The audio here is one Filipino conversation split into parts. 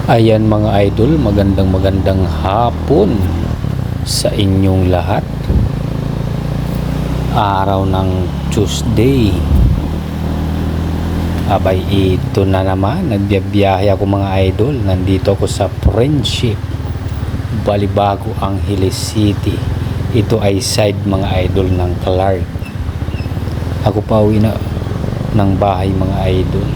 Ayan mga idol, magandang hapon sa inyong lahat. Araw ng Tuesday. Abay, ito na naman, nagbiyahe ako mga idol. Nandito ako sa Friendship, Balibago, Angeles City. Ito ay side mga idol ng Clark. Ako pa uwi na ng bahay mga idol.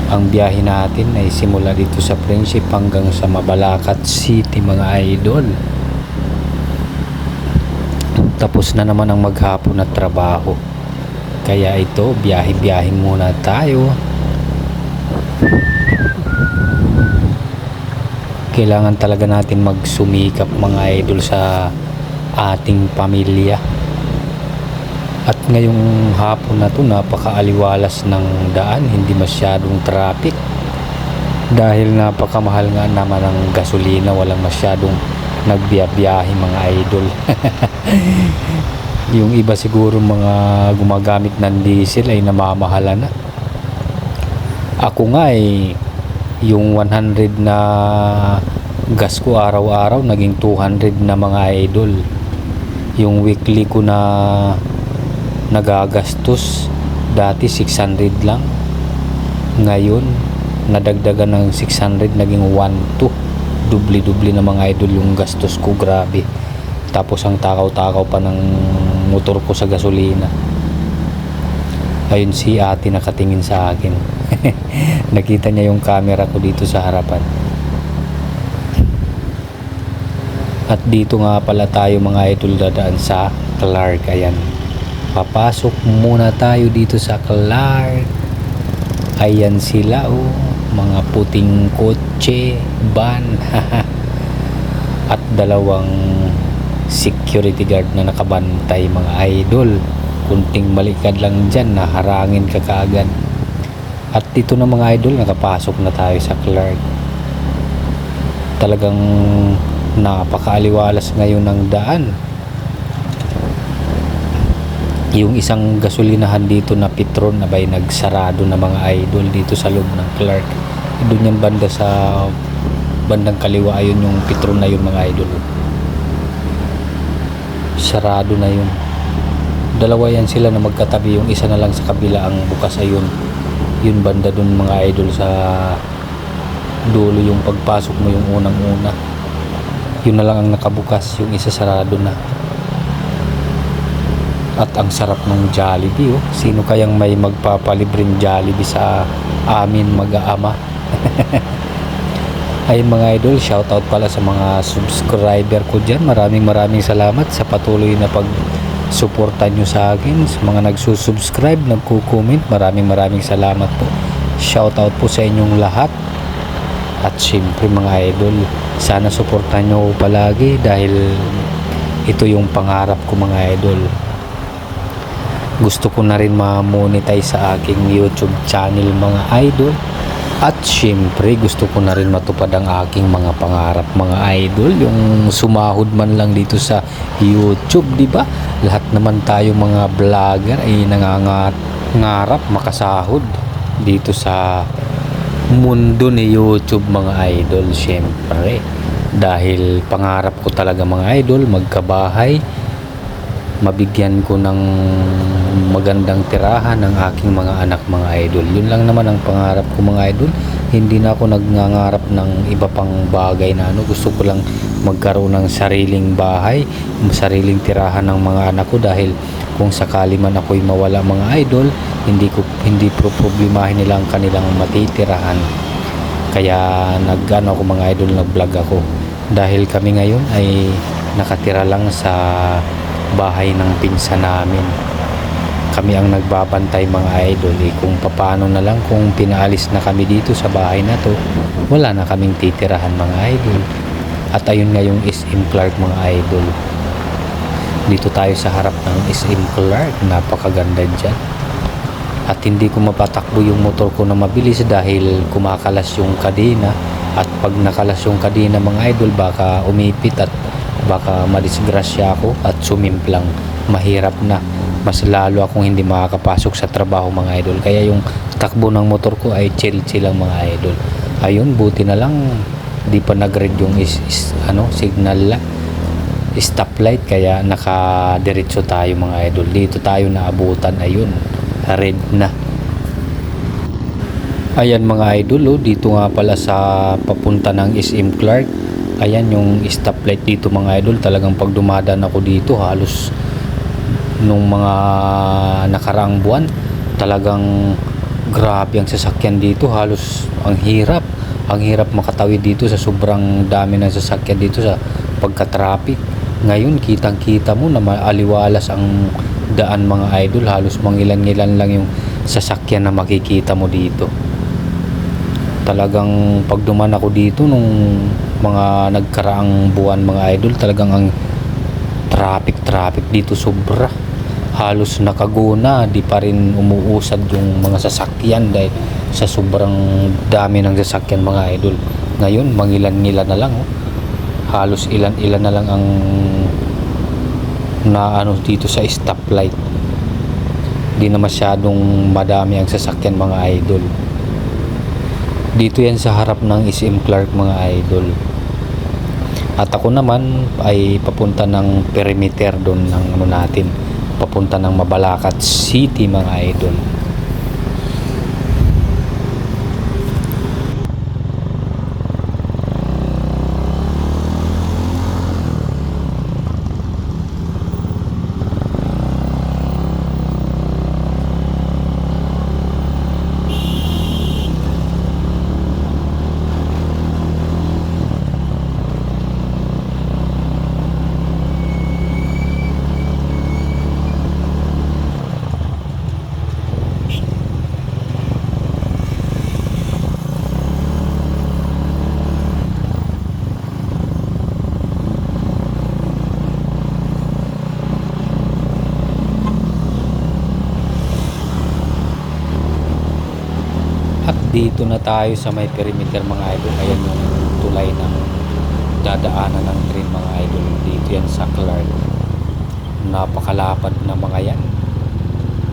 Ang biyahe natin ay simula dito sa Friendship hanggang sa Mabalacat City mga idol. Tapos na naman ang maghapon na trabaho. Kaya ito, biyahe-biyahe muna tayo. Kailangan talaga natin magsumikap mga idol sa ating pamilya. At ngayong hapon na to, napakaaliwalas ng daan, hindi masyadong traffic. Dahil napakamahal nga naman ng gasolina, walang masyadong nagbiyabiyahe mga idol. Yung iba siguro mga gumagamit ng diesel ay namamahala na. Ako nga ay yung 100 na gas ko araw-araw naging 200 na mga idol. Yung weekly ko na nagagastos dati 600 lang, ngayon nadagdagan ng 600, naging 1,200. Dubli na mga idol yung gastos ko, grabe. Tapos ang takaw-takaw pa ng motor ko sa gasolina. Ayun si ate nakatingin sa akin. Nakita niya yung camera ko dito sa harapan. At dito nga pala tayo mga idol dadaan sa Clark. Ayan, papasok muna tayo dito sa Clark. Ayan sila, oh, mga puting kotse, van. At dalawang security guard na nakabantay mga idol. Kunting malikad lang dyan, naharangin ka kaagad. At dito na mga idol, nakapasok na tayo sa Clark. Talagang napakaaliwalas ngayon ng daan. Yung isang gasolinahan dito na Petron abay nagsarado na mga idol dito sa loob ng Clark. Doon yung banda sa bandang kaliwa, ayun yung Petron na yun mga idol. Sarado na yun. Dalawa yan sila na magkatabi, yung isa na lang sa kabila ang bukas. Ayun, yun banda dun mga idol sa dulo, yung pagpasok mo yung unang-una, yun na lang ang nakabukas, yung isa sarado na. At ang sarap ng Jollibee, oh. Sino kayang may magpapalibreng Jollibee sa amin mag-aama? Ay mga idol, shoutout pala sa mga subscriber ko dyan. Maraming salamat sa patuloy na pag-suporta nyo sa akin. Sa mga nagsusubscribe, nagko-comment, maraming salamat po. Shoutout po sa inyong lahat. At syempre mga idol, sana suportahan nyo palagi dahil ito yung pangarap ko mga idol. Gusto ko na rin ma-monetize sa aking YouTube channel mga idol. At syempre gusto ko na rin matupad ang aking mga pangarap mga idol, yung sumahod man lang dito sa YouTube, di ba? Lahat naman tayo mga vlogger ay nangangarap makasahod dito sa mundo ni YouTube mga idol. Syempre dahil pangarap ko talaga mga idol magkabahay, mabigyan ko ng magandang tirahan ng aking mga anak mga idol. Yun lang naman ang pangarap ko mga idol. Hindi na ako nagngangarap ng iba pang bagay na ano. Gusto ko lang magkaroon ng sariling bahay, sariling tirahan ng mga anak ko, dahil kung sakali man ako'y mawala mga idol, hindi problemahin nila ang kanilang matitirahan. Kaya nag-ano ako mga idol, nag-vlog ako dahil kami ngayon ay nakatira lang sa bahay ng pinsan namin. Kami ang nagbabantay mga idol, kung papaano na lang kung pinaalis na kami dito sa bahay na to, wala na kaming titirahan mga idol. At ayun nga yung SM Clark mga idol. Dito tayo sa harap ng SM Clark, napakaganda dyan. At hindi ko mapatakbo yung motor ko na mabilis dahil kumakalas yung kadena. At pag nakalas yung kadena mga idol, baka umipit at baka madisgrasya ako at sumimplang. Mahirap na. mas lalo akong hindi makakapasok sa trabaho mga idol. Kaya yung takbo ng motor ko ay chill lang mga idol. Ayun, buti na lang di pa nag-red yung signal stoplight, kaya nakadiretso tayo mga idol. Dito tayo naabutan, ayun, red na. Ayan mga idol, dito nga pala sa papunta ng SM Clark. Ayan yung stoplight dito mga idol. Talagang pag dumadaan ako dito, halos nung mga nakaraang buwan, talagang grabe ang sasakyan dito. Halos ang hirap makatawid dito sa sobrang dami ng sasakyan dito sa pagka-traffic. Ngayon kitang-kita mo na maaliwalas ang daan mga idol. Halos mangilan-ngilan lang yung sasakyan na makikita mo dito. Talagang pag duman ako dito nung mga nagkaraang buwan mga idol, talagang ang traffic dito sobra. Halos nakaguna, di pa rin umuusad yung mga sasakyan dahil sa sobrang dami ng sasakyan mga idol. Ngayon mangilan-ngilan na lang, halos ilan-ilan na lang ang dito sa stoplight. Di na masyadong madami ang sasakyan mga idol. Dito yan sa harap ng SM Clark mga idol. At ako naman ay papunta ng perimeter doon ng papunta ng Mabalacat City mga idol. At dito na tayo sa may perimeter mga idol. Ayan yung tulay ng dadaanan ng train mga idol. Dito yan sa Clark. Napakalapad na mga yan.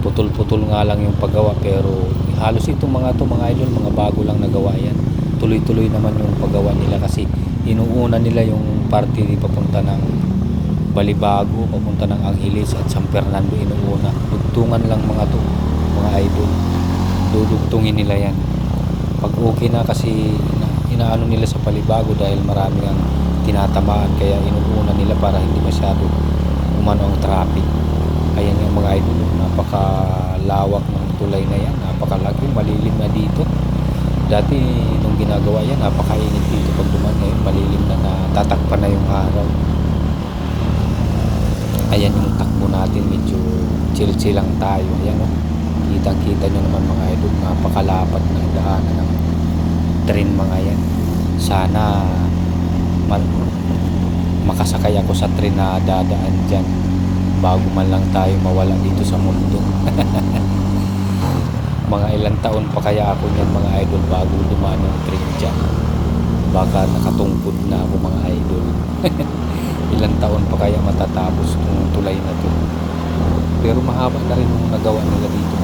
Putol-putol nga lang yung paggawa, pero halos itong mga idol, mga bago lang nagawa yan. Tuloy-tuloy naman yung paggawa nila kasi inuuna nila yung parte papunta ng Balibago, papunta ng Angeles at San Fernando. Inuuna. Dugtungan lang mga idol. Dudugtungin nila yan pag okay na, kasi inaano nila sa Balibago dahil marami ang tinatamaan, kaya inuuna nila para hindi masyado umano ang traffic. Ayan yung mga idol, napakalawak ng tulay na yan, napakalaki, malilim na dito. Dati nung ginagawa yan, napakainit dito pag duman. Ngayon malilim na, natatakpan na yung araw. Ayan yung takbo natin, medyo chill lang tayo. Ayan kitang-kita nyo naman mga idol, napakalapad na daanan ng train mga yan. Sana makasakay ako sa train na dadaan dyan bago man lang tayo mawala dito sa mundo. Mga ilang taon pa kaya ako niyan mga idol bago dumaan yung train dyan. Baka nakatungkod na ako mga idol. Ilang taon pa kaya matatapos itong tulay na to. Pero mahaba na rin yung nagawa nila dito.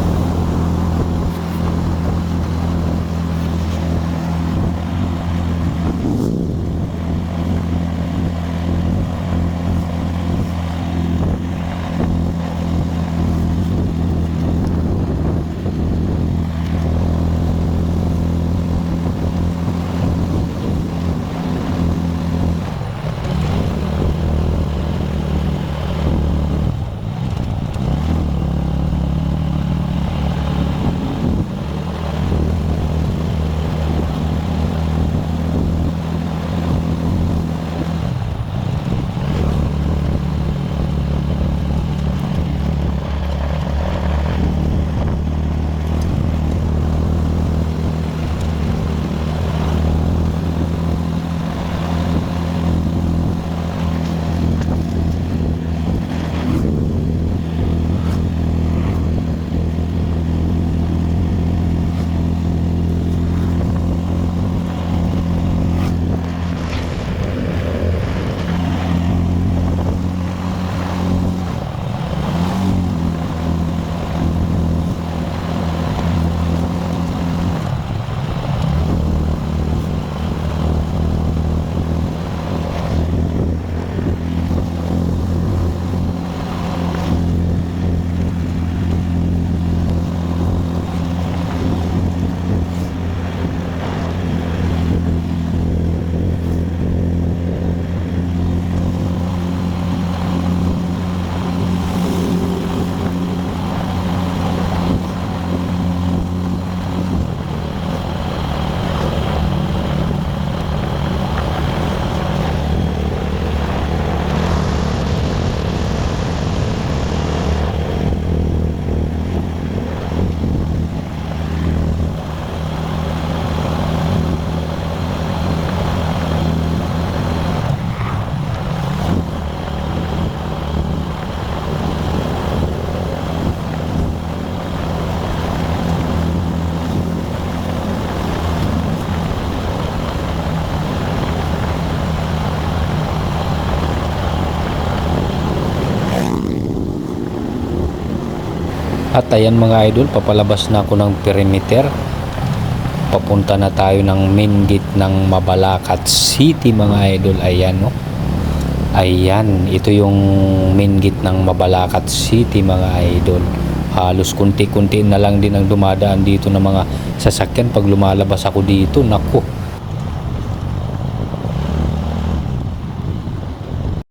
At ayan mga idol, papalabas na ako ng perimeter. Papunta na tayo ng main gate ng Mabalacat City mga idol. Ayan no. Ayan, ito yung main gate ng Mabalacat City mga idol. Halos kunti-kunti na lang din ang dumadaan dito ng mga sasakyan pag lumalabas ako dito. Nako,